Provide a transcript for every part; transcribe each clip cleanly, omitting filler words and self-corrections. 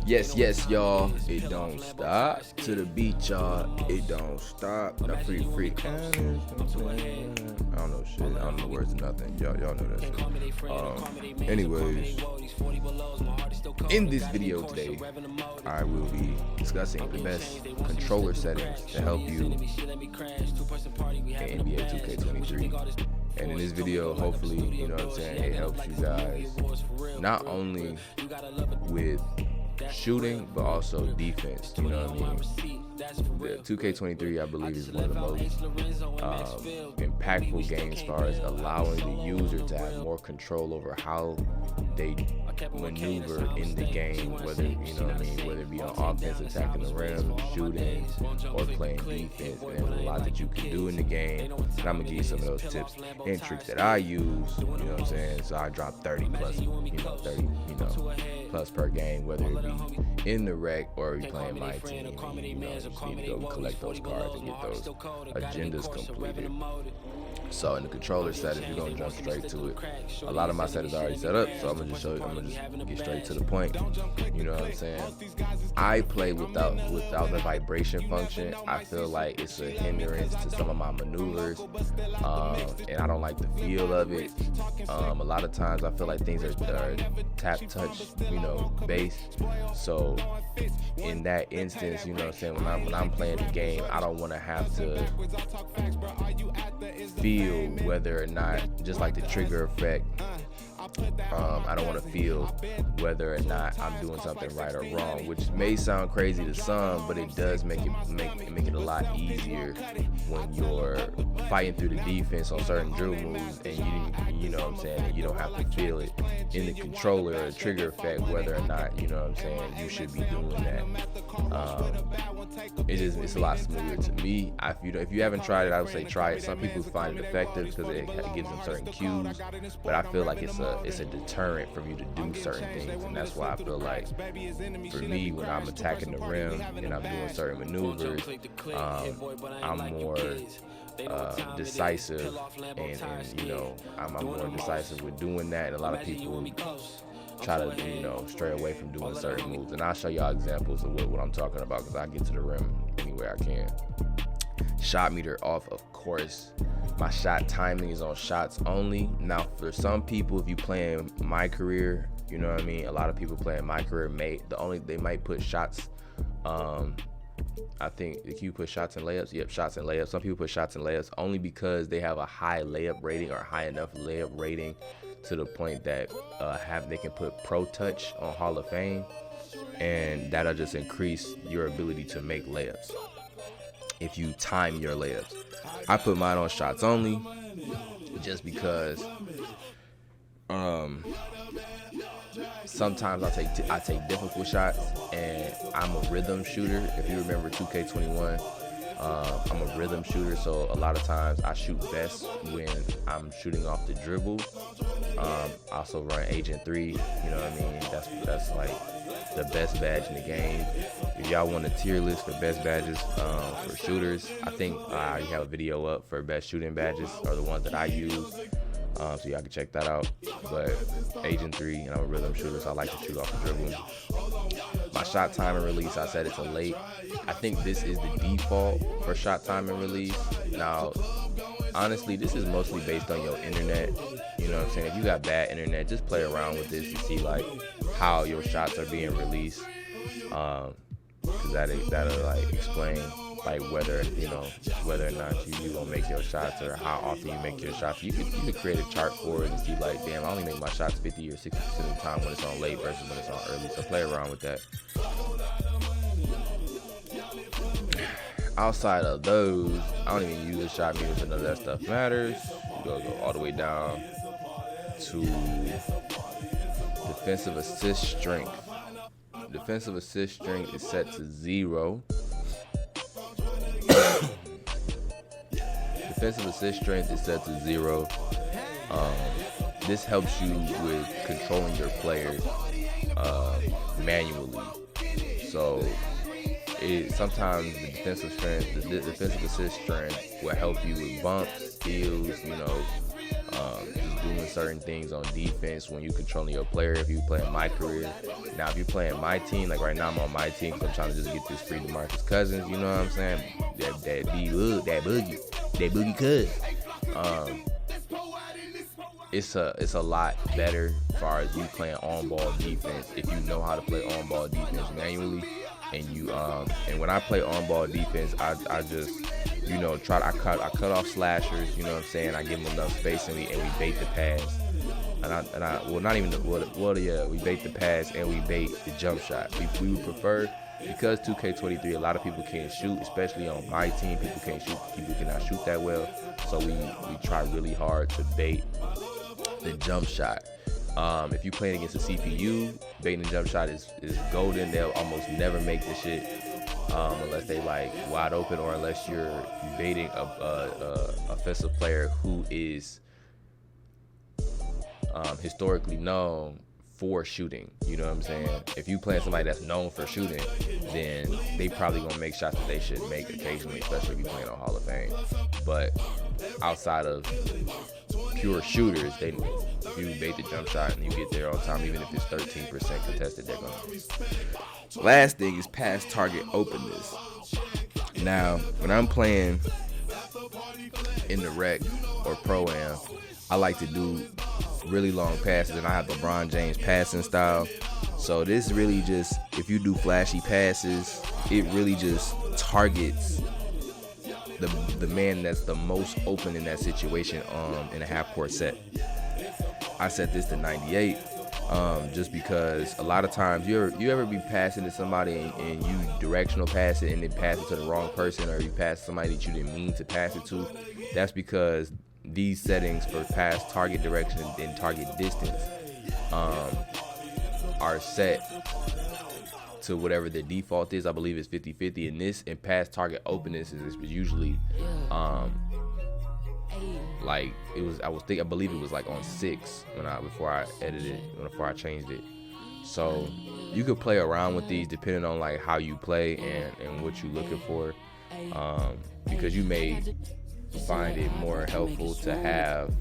Yes, yes, y'all. It don't stop. To the beat, y'all. It don't stop. No free. I don't know shit. I don't know words or nothing. Y'all know that shit. Anyways, in this video today, I will be discussing the best controller settings to help you in NBA 2K23. And in this video, hopefully, you know what I'm saying, it helps you guys not only with shooting, but also defense, you know what I mean? The 2K23, I believe, is one of the most impactful games as far as allowing the user to have more control over how they maneuver in the game, whether, you know what I mean, whether it be on offense, attacking the rim, shooting, or playing defense. And there's a lot that you can do in the game, and I'm gonna give you some of those tips and tricks that I use, you know what I'm saying? So I drop 30 plus, plus per game, whether it be in the rec or you playing my team. You know, just need to go collect those cards and get those agendas completed. So in the controller settings, we're gonna jump straight to it. A lot of my settings are already set up, so I'm gonna just get straight to the point. You know what I'm saying? I play without the vibration function. I feel like it's a hindrance to some of my maneuvers, and I don't like the feel of it. A lot of times I feel like things are tap touch, based. So in that instance, you know what I'm saying, when I'm playing the game, I don't want to have to feel whether or not, just like the trigger effect, I don't want to feel whether or not I'm doing something right or wrong, which may sound crazy to some, but it does make it a lot easier when you're fighting through the defense on certain drill moves, and you know what I'm saying, and you don't have to feel it in the controller or the trigger effect whether or not, you know what I'm saying, you should be doing that. It's a lot smoother to me. If you haven't tried it, I would say try it. Some people find it effective because it gives them certain cues, but I feel like it's a deterrent for you to do certain things, and that's why I feel like, for me, when I'm attacking the rim and I'm doing certain maneuvers, I'm more decisive, and I'm more decisive with doing that. And a lot of people try to stray away from doing certain moves, and I'll show y'all examples of what I'm talking about, because I get to the rim any way I can. Shot meter off, of course. My shot timing is on shots only. Now, for some people, if you playing my career, you know what I mean, a lot of people playing my career they might put shots. I think if you put shots and layups, shots and layups. Some people put shots and layups only because they have a high layup rating, or high enough layup rating to the point that they can put Pro Touch on Hall of Fame, and that'll just increase your ability to make layups if you time your layups. I put mine on shots only just because sometimes I take difficult shots, and I'm a rhythm shooter. If you remember 2K21, I'm a rhythm shooter, so a lot of times I shoot best when I'm shooting off the dribble. I also run Agent 3, you know what I mean? That's like the best badge in the game. If y'all want a tier list for best badges for shooters, I think I have a video up for best shooting badges, or the ones that I use, so y'all can check that out. But Agent 3, and I'm a rhythm shooter, so I like to shoot off the dribble. My shot time and release, I set it to late. I think this is the default for shot time and release. Now, honestly, this is mostly based on your internet. You know what I'm saying? If you got bad internet, just play around with this to see like how your shots are being released. Because that'll like explain like whether or not you gonna make your shots, or how often you make your shots. You could create a chart for it and see like, damn, I only make my shots 50 or 60% of the time when it's on late versus when it's on early. So play around with that. Outside of those, I don't even use the shot meters, so none of that stuff matters. You go all the way down to defensive assist strength. Defensive assist strength is set to 0. Defensive assist strength is set to 0. This helps you with controlling your players manually. So sometimes the defensive assist strength will help you with bumps, steals, Just doing certain things on defense when you controlling your player. If you playing my career, now if you're playing my team, like right now I'm on my team because I'm trying to just get this free DeMarcus Cousins. You know what I'm saying? That boogie cuz. It's a lot better as far as you playing on ball defense if you know how to play on ball defense manually. And you and when I play on ball defense, I just I cut off slashers. You know what I'm saying? I give them enough space and we bait the pass. We bait the pass and we bait the jump shot. We would prefer, because 2K23, a lot of people can't shoot, especially on my team. People cannot shoot that well. So we try really hard to bait the jump shot. If you're playing against a CPU, baiting the jump shot is golden. They'll almost never make the shit unless they like wide open, or unless you're baiting a offensive player who is historically known for shooting. You know what I'm saying? If you playing somebody that's known for shooting, then they probably gonna make shots that they should make occasionally, especially if you playing on Hall of Fame. But outside of pure shooters, if you bait the jump shot and you get there on time, even if it's 13% contested, they're gonna. Last thing is pass target openness. Now, when I'm playing in the rec or pro-am, I like to do really long passes, and I have LeBron James passing style. So this really just, if you do flashy passes, it really just targets the man that's the most open in that situation in a half-court set. I set this to 98 just because a lot of times you ever be passing to somebody and you directional pass it and then pass it to the wrong person, or you pass somebody that you didn't mean to pass it to. That's because these settings for pass target direction and target distance are set to whatever the default is. I believe it's 50-50, and this and pass target openness is usually like it was. I believe it was like on 6 before I changed it. So you could play around with these depending on like how you play and what you're looking for, because you may find it more helpful to have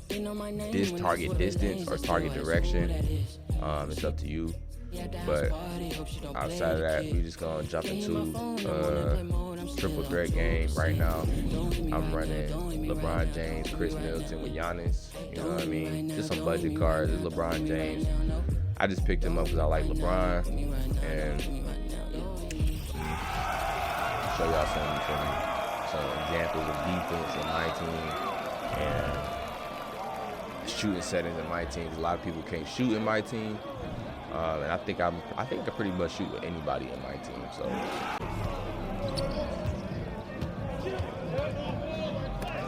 this target distance or target direction. It's up to you. But outside of that, we just gonna jump into triple threat game right now. I'm running LeBron James, Chris Middleton with Giannis. You know what I mean? Just some budget cards. It's LeBron James. I just picked him up because I like LeBron, and show y'all some examples of defense in my team and shooting settings in my team. A lot of people can't shoot in my team. And I think I pretty much shoot with anybody in my team. So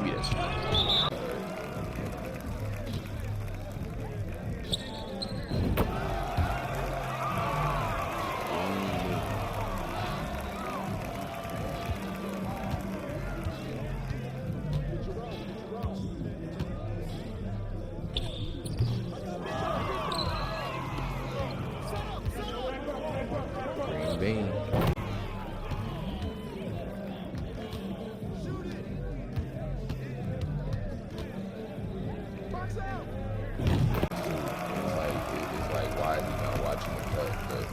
yes. Bean. It's like why is he not watching the cut? But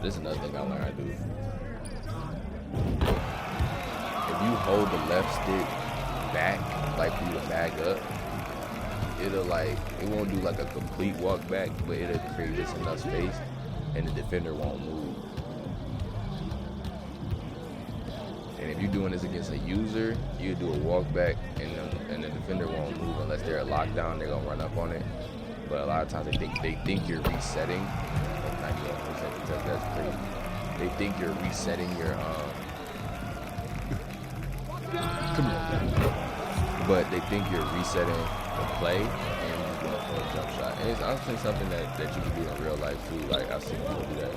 this is another thing I learned how to do. If you hold the left stick back, like for you to back up, it won't do like a complete walk back, but it'll create just enough space and the defender won't move. And if you're doing this against a user, you do a walk back and the defender won't move unless they're a lockdown. They're gonna run up on it. But a lot of times they think you're resetting. Like 91% because that's crazy. They think you're resetting your come on. But they think you're resetting the play and you're going for a jump shot. And it's honestly something that you can do in real life too. Like I've seen people do that.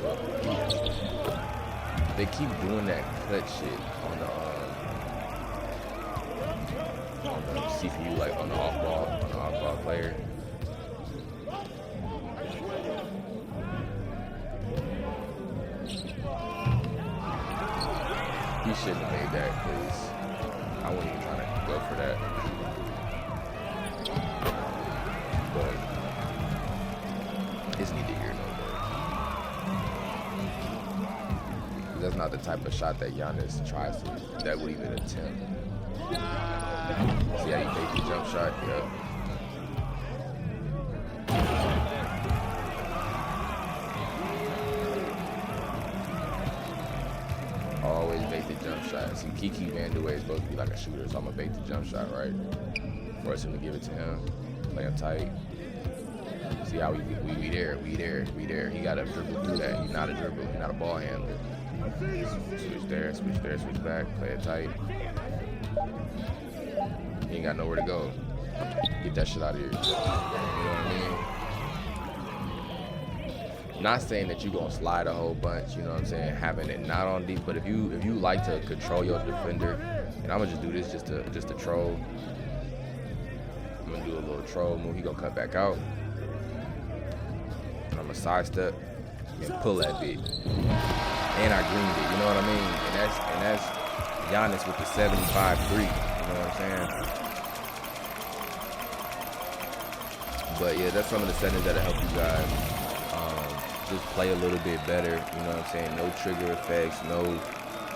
They keep doing that cut shit on the CPU, like on the off ball player. He shouldn't have made that because I wasn't even trying to. go for that. But it's neither here nor there. That's not the type of shot that Giannis tries to, that would even attempt. See how you take the jump shot? Yeah. Always bait the jump shot. See, Kiki Vandeweghe is supposed to be like a shooter, so I'm gonna bait the jump shot, right? Force him to give it to him. Play him tight. See how we there. He gotta dribble through that. He's not a dribbler. He's not a ball handler. Switch there, switch back. Play it tight. He ain't got nowhere to go. Get that shit out of here. You know what I mean? Not saying that you're gonna slide a whole bunch, you know what I'm saying, having it not on deep, but if you like to control your defender, and I'm gonna just do this just to troll. I'm gonna do a little troll move. He gonna cut back out. I'm gonna sidestep and pull that bit. And I greened it, you know what I mean? And that's Giannis with the 75-3, you know what I'm saying? But yeah, that's some of the settings that'll help you guys just play a little bit better, you know what I'm saying? No trigger effects, no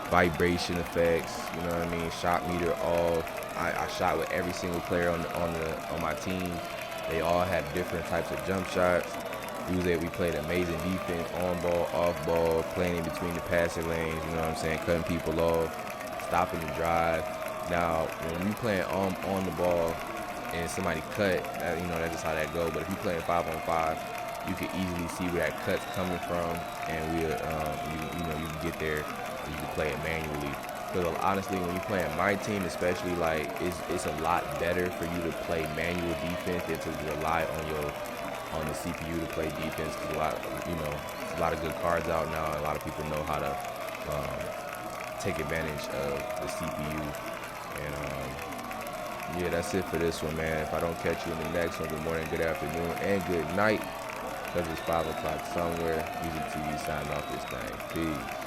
vibration effects, you know what I mean? Shot meter off. I shot with every single player on my team. They all had different types of jump shots. We played amazing defense, on ball, off ball, playing in between the passing lanes, you know what I'm saying? Cutting people off, stopping the drive. Now, when you playing on the ball and somebody cut, you know, that's just how that goes. But if you playing 5-on-5, you can easily see where that cut's coming from, and you can get there and you can play it manually. Because honestly, when you play on my team, especially, like it's a lot better for you to play manual defense than to rely on the CPU to play defense. Because a lot of good cards out now. A lot of people know how to take advantage of the CPU. And yeah, that's it for this one, man. If I don't catch you in the next one, good morning, good afternoon, and good night. Because it's 5 o'clock somewhere. Music TV signing off this thing. Peace.